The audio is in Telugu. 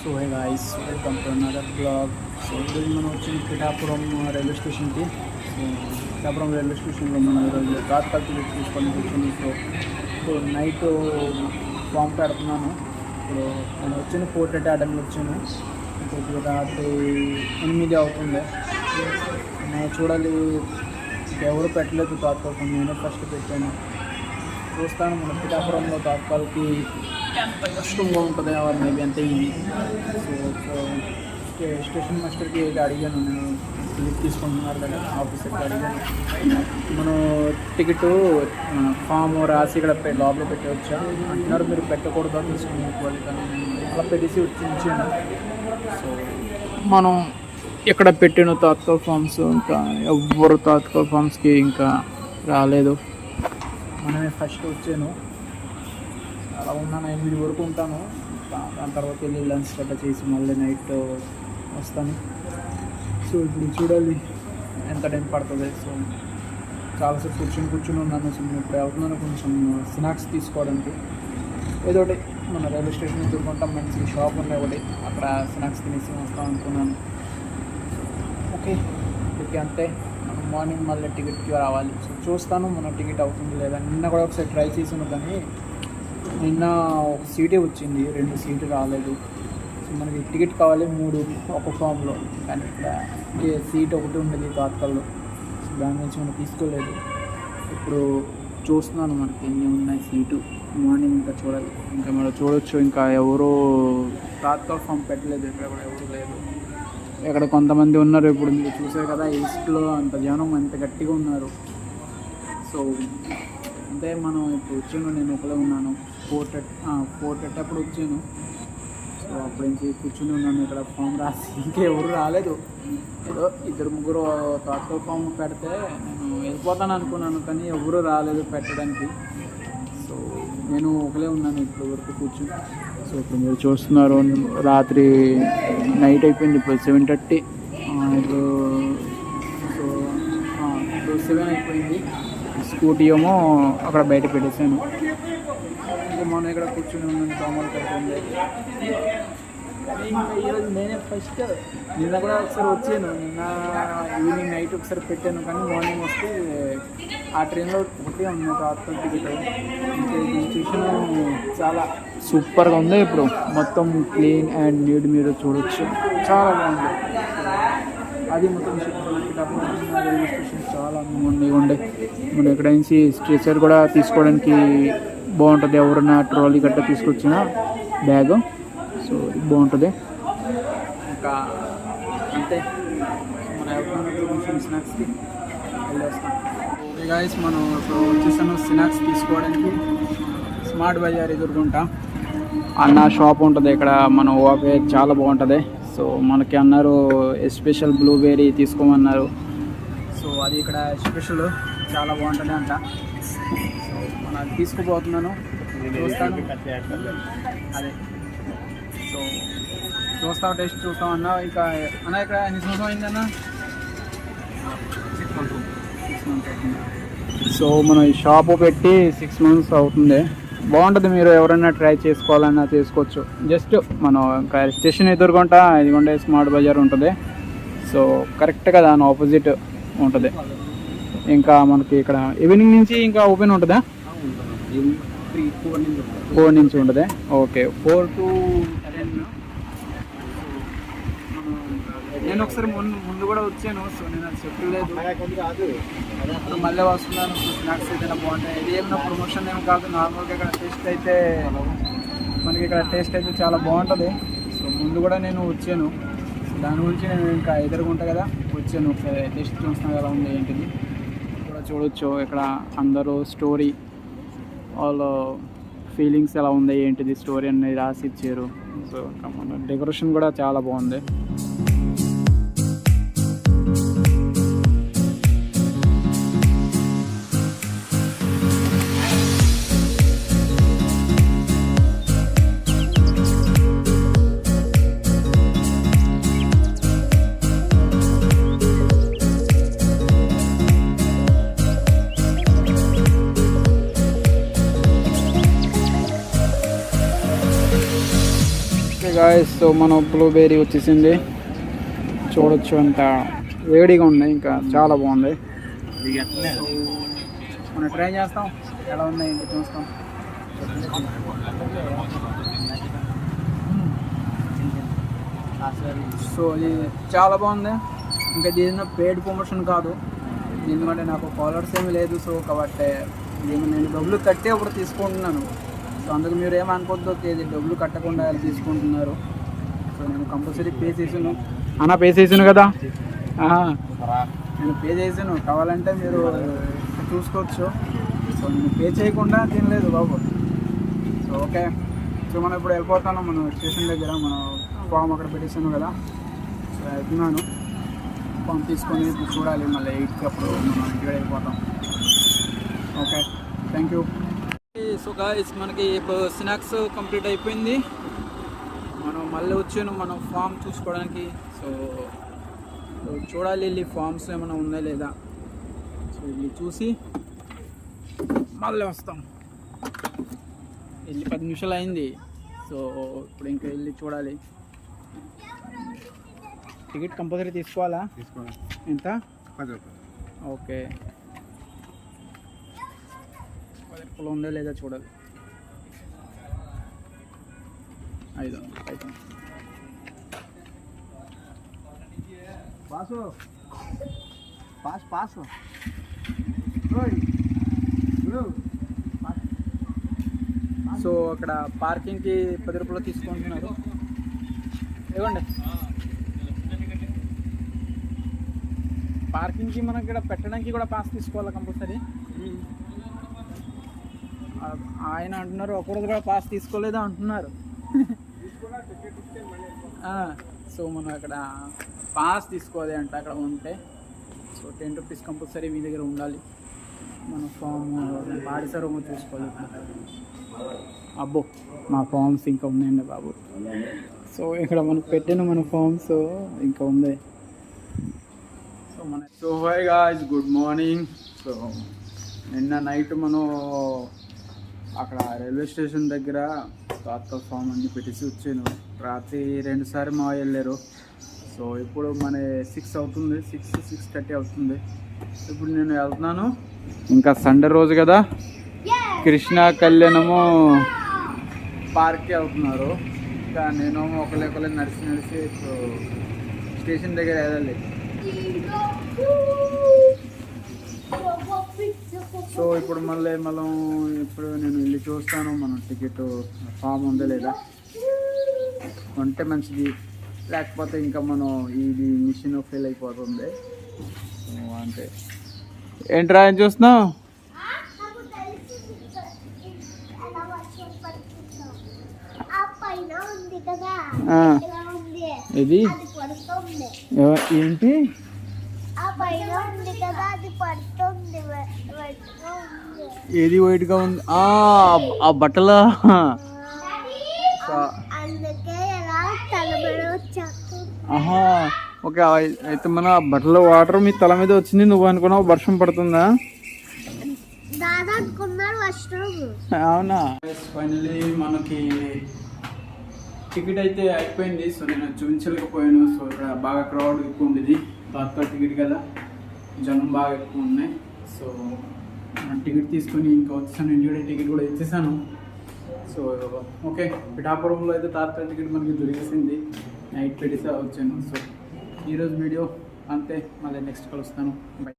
So hey guys, welcome to another blog. So ఈరోజు మనం వచ్చింది పిఠాపురం రైల్వే స్టేషన్కి. సో పిఠాపురం రైల్వే స్టేషన్లో మనం ఈరోజు తాత్కాల్ టికెట్ తీసుకొని కూర్చుంది. సో నైట్ ఫామ్ పెడుతున్నాను. ఇప్పుడు నేను వచ్చిన 4:30 ఆ టైంలో వచ్చాను. ఇప్పుడు రాత్రి 8 అవుతుంది. నేను చూడాలి, ఎవరు పెట్టలేదు తాత్కాల్ ఫామ్, నేనే ఫస్ట్ పెట్టాను. చూస్తాను మన పిఠాపురంలో తాత్కాల్కి ఎంత కష్టంగా ఉంటుంది, మేబీ అంతే ఈజీ. సో స్టేషన్ మాస్టర్కి అడిగాను, నేను టికెట్ తీసుకుంటున్నారు కదా ఆఫీసర్కి అడిగాను, మనం టికెట్ ఫామ్ రాసి ఇక్కడ లోపల పెట్టవచ్చా అంటున్నారు. మీరు పెట్టకూడదు తీసుకుని కానీ అలా పెట్టేసి ఉంచాను. సో మనం ఇక్కడ పెట్టిన తాత్కాల్ ఫామ్స్ ఇంకా ఎవ్వరు తాత్కాల్ ఫామ్స్కి ఇంకా రాలేదు. మనమే ఫస్ట్ వచ్చాను. అలా ఉన్నాను, 8 వరకు ఉంటాను. దాని తర్వాత వెళ్ళి లంచ్ గట్రా చేసి మళ్ళీ నైట్ వస్తాను. సో ఇప్పుడు చూడాలి ఎంత టైం పడుతుంది. సో చాలాసేపు కూర్చుని ఉన్నాను. సో నేను ఇప్పుడు వెళ్తున్నాను కొంచెం స్నాక్స్ తీసుకోవడానికి. ఏదో ఒకటి మన రైల్వే స్టేషన్ ఎదుర్కొంటాం, మంచి షాప్ ఉన్నాయి ఒకటి, అక్కడ స్నాక్స్ తినేసి వస్తాం అనుకున్నాను. ఓకే అంతే. మనం మార్నింగ్ మళ్ళీ టికెట్కి రావాలి. సో చూస్తాను మన టికెట్ అవుతుంది లేదా. నిన్న కూడా ఒకసారి ట్రై చేసాను కానీ నిన్న ఒక సీటే వచ్చింది, 2 సీట్లు రాలేదు. సో మనకి టికెట్ కావాలి 3 ఒక ఫామ్లో, కానీ ఇక్కడ సీట్ ఒకటి ఉండేది తాత్కాల్లో. సో దాని నుంచి మనం తీసుకోలేదు. ఇప్పుడు చూస్తున్నాను మనకి ఎన్ని ఉన్నాయి సీటు. మార్నింగ్ ఇంకా చూడాలి, ఇంకా మనం చూడొచ్చు. ఇంకా ఎవరు తాత్కాల్ ఫామ్ పెట్టలేదు, ఇక్కడ కూడా ఎవరు లేదు. ఇక్కడ కొంతమంది ఉన్నారు, ఇప్పుడు మీరు చూసారు కదా ఈస్ట్లో అంత జనం ఎంత గట్టిగా ఉన్నారు. సో అంటే మనం ఇప్పుడు వచ్చాను, నేను ఒకలే ఉన్నాను. 4:30 అప్పుడు వచ్చాను. సో అప్పుడు నుంచి కూర్చుని ఉన్నాను ఇక్కడ ఫామ్ రాసి. ఇంకెవరు రాలేదు. ఏదో 2-3 తాత్కాల్ ఫామ్ పెడితే నేను వెళ్ళిపోతాను అనుకున్నాను, కానీ ఎవరు రాలేదు పెట్టడానికి. సో నేను ఒకలే ఉన్నాను ఇప్పుడు వరకు కూర్చుని. సో ఇప్పుడు మీరు చూస్తున్నారు, రాత్రి నైట్ అయిపోయింది. ఇప్పుడు 7:30. ఇప్పుడు 7 అయిపోయింది. స్కూటీ ఏమో అక్కడ బయట పెట్టేశాను. ఇంకా మనం ఇక్కడ కూర్చుని ఉన్నాను, దోమలు కట్టింది. ఇంకా ఈరోజు నేనే ఫస్ట్. నిన్న కూడా ఒకసారి వచ్చాను, నిన్న ఈవినింగ్ నైట్ ఒకసారి పెట్టాను, కానీ మార్నింగ్ వస్తే ఆ ట్రైన్లో ఒకటే ఉంది తాత్కాల్ టికెట్. ఇంకా ఈ స్టేషన్ చాలా సూపర్గా ఉంది. ఇప్పుడు మొత్తం క్లీన్ అండ్ నీట్ మీరు చూడొచ్చు, చాలా బాగుంది. అది మొత్తం రైల్వే స్టేషన్ చాలా ఉండే. మనం ఇక్కడ నుంచి స్ట్రెచర్ కూడా తీసుకోవడానికి బాగుంటుంది, ఎవరైనా ట్రాలీ గట్రా తీసుకొచ్చిన బ్యాగ్. సో ఇది బాగుంటుంది. ఇంకా అంతే, మన కొంచెం స్నాక్స్కి వెళ్ళేస్తాం. ఓకే గాయ్స్, మనం ఇప్పుడు వచ్చేసాను స్నాక్స్ తీసుకోవడానికి. స్మార్ట్ బజార్ ఎదుర్కొంటా అన్న షాప్ ఉంటుంది ఇక్కడ. మన ఓపే చాలా బాగుంటుంది. సో మనకి అన్నారు ఎస్పెషల్ బ్లూబెర్రీ తీసుకోమన్నారు. సో అది ఇక్కడ స్పెషల్ చాలా బాగుంటుంది అంట. సో మనం తీసుకుపోతున్నాను, చూస్తాను. అదే సో చూస్తాం, టేస్ట్ చూస్తాం అన్న. ఇంకా అన్న ఇక్కడ ఎన్ని సంవత్సరం అయిందన్న? 6 months అవుతుంది. సో మనం ఈ షాపు పెట్టి 6 months అవుతుంది. బాగుంటుంది, మీరు ఎవరైనా ట్రై చేసుకోవాలన్నా చేసుకోవచ్చు. జస్ట్ మనం ఇంకా స్టేషన్ ఎదుర్కొంటా ఇదిగోండే స్మార్ట్ బజార్ ఉంటుంది. సో కరెక్ట్గా దాని ఆపోజిట్ ఉంటుంది. ఇంకా మనకి ఇక్కడ ఈవినింగ్ నుంచి ఇంకా ఓపెన్ ఉంటుందా? 4 నుంచి ఉంటుంది. Okay, 4 to 10. నేను ఒకసారి ముందు కూడా వచ్చాను. సో నేను అది చెప్పలేదు, మళ్ళీ వస్తున్నాను. స్నాక్స్ అయితే బాగుంటాయి. ఇది ఏమైనా ప్రమోషన్ ఏమి కాదు, నార్మల్గా ఇక్కడ టేస్ట్ అయితే మనకి ఇక్కడ టేస్ట్ అయితే చాలా బాగుంటుంది. సో ముందు కూడా నేను వచ్చాను, దాని గురించి నేను ఇంకా ఎదురుకుంటా కదా వచ్చాను. ఒకసారి టేస్ట్ చూస్తాను ఎలా ఉంది ఏంటిది కూడా చూడొచ్చు. ఇక్కడ అందరూ స్టోరీ, వాళ్ళ ఫీలింగ్స్ ఎలా ఉంది ఏంటిది స్టోరీ అనేది రాసి ఇచ్చారు. సో మన డెకరేషన్ కూడా చాలా బాగుంది. గాయస్, సో మన బ్లూబెర్రీ వచ్చేసింది. చూడొచ్చు అంత వేడిగా ఉన్నాయి, ఇంకా చాలా బాగుంది. మనం ట్రై చేస్తాం ఎలా ఉన్నాయి ఇంకా చూస్తాం. సో ఇది చాలా బాగుంది. ఇంకా దీని పెయిడ్ ప్రమోషన్ కాదు, ఎందుకంటే నాకు ఫాలోవర్స్ ఏమీ లేదు. సో కాబట్టి నేను డబ్బులు కట్టి అప్పుడు తీసుకుంటున్నాను. సో అందుకు మీరు ఏమనుకోవద్దు, ఇది డబ్బులు కట్టకుండా తీసుకుంటున్నారు. సో నేను కంపల్సరీ పే చేసాను. అన్న పే చేసాను కదా, నేను పే చేసాను. కావాలంటే మీరు చూసుకోవచ్చు. సో నేను పే చేయకుండా తినలేదు బాబు. సో ఓకే, సో మనం ఇప్పుడు వెళ్ళిపోతాను. మనం స్టేషన్ దగ్గర మనం ఫామ్ అక్కడ పెట్టేసాను కదా, సో వెళ్తున్నాను. ఫామ్ తీసుకొని ఇప్పుడు చూడాలి, మళ్ళీ 8కి అప్పుడు మనం ఇంటికి వెళ్ళిపోతాం. Okay, thank you. So guys, మనకి ఇప్పుడు స్నాక్స్ కంప్లీట్ అయిపోయింది. మనం మళ్ళీ వచ్చాను మనం ఫామ్ చూసుకోవడానికి. సో చూడాలి వెళ్ళి ఫామ్స్ ఏమైనా ఉందా లేదా. సో వెళ్ళి చూసి మళ్ళీ వస్తాం. వెళ్ళి 10 నిమిషాలు అయింది. సో ఇప్పుడు ఇంకా వెళ్ళి చూడాలి. టికెట్ కంపల్సరీ తీసుకోవాలా? ఎంత? 10 రూపాయలు. ఓకే, 10 రూపాయలు ఉందా లేదా చూడాలి. 500 పాసు పాస్ పాసు. సో అక్కడ పార్కింగ్కి 10 రూపాయలు తీసుకుంటున్నారు. ఇవ్వండి. పార్కింగ్కి మనం ఇక్కడ పెట్టడానికి కూడా పాస్ తీసుకోవాలి కంపల్సరీ. ఆయన అంటున్నారు ఒకరోజు కూడా పాస్ తీసుకోలేదా అంటున్నారు. సో మనం అక్కడ పాస్ తీసుకోవాలి అంట అక్కడ ఉంటే. సో 10 రూపీస్ కంపల్సరీ మీ దగ్గర ఉండాలి. మన ఫామ్ పాడిసారో చూసుకోవాలి. అబ్బో, మా ఫామ్స్ ఇంకా ఉన్నాయండి బాబు. సో ఇక్కడ మనకు పెట్టిన మన ఫామ్స్ ఇంకా ఉంది. So hi guys, good morning. So నిన్న నైట్ మనం అక్కడ రైల్వే స్టేషన్ దగ్గర తాత్కాల్ ఫామ్ అన్ని పెట్టేసి వచ్చాను. రాత్రి 2 సార్లు మా వెళ్ళారు. సో ఇప్పుడు మన 6 అవుతుంది, 6:30 అవుతుంది. ఇప్పుడు నేను వెళ్తున్నాను. ఇంకా సండే రోజు కదా, కృష్ణా కళ్యాణము పార్క్కి వెళ్తున్నారు. ఇంకా నేను ఒకళ్ళే నడిచి ఇప్పుడు స్టేషన్ దగ్గర వెళ్ళాలి. సో ఇప్పుడు మళ్ళీ ఇప్పుడు నేను వెళ్ళి చూస్తాను మనం టికెట్ ఫామ్ ఉందా లేదా. ఉంటే మంచిది, లేకపోతే ఇంకా మనం ఇది మిషన్ ఫెయిల్ అయిపోతుంది. అంటే ఏంట్రా ఏం చూస్తున్నావు? ఇది ఏంటి? ఏది వైట్గా ఉంది? ఆ బట్టల. ఆహా, ఓకే. అయితే మన బట్టల వాటర్ మీ తల మీద వచ్చింది, నువ్వు అనుకున్నావు వర్షం పడుతుందా? అవునా? ఫైనలీ మనకి టికెట్ అయితే అయిపోయింది. సో నేను చూపించలేకపోయాను. సో ఇక్కడ బాగా క్రౌడ్ ఎక్కువ ఉండేది. తాత్కాల్ టికెట్ కదా, జనం బాగా ఎక్కువ ఉన్నాయి. సో టికెట్ తీసుకొని ఇంకా వచ్చాను. ఇండియా టికెట్ కూడా ఇచ్చేసాను. సో ఓకే, పిఠాపురంలో అయితే తాత్కాల్ టికెట్ మనకి దొరికేసింది. నైట్ పెట్టేసా వచ్చాను. సో ఈరోజు వీడియో అంతే, మళ్ళీ నెక్స్ట్ కలుస్తాను. బై.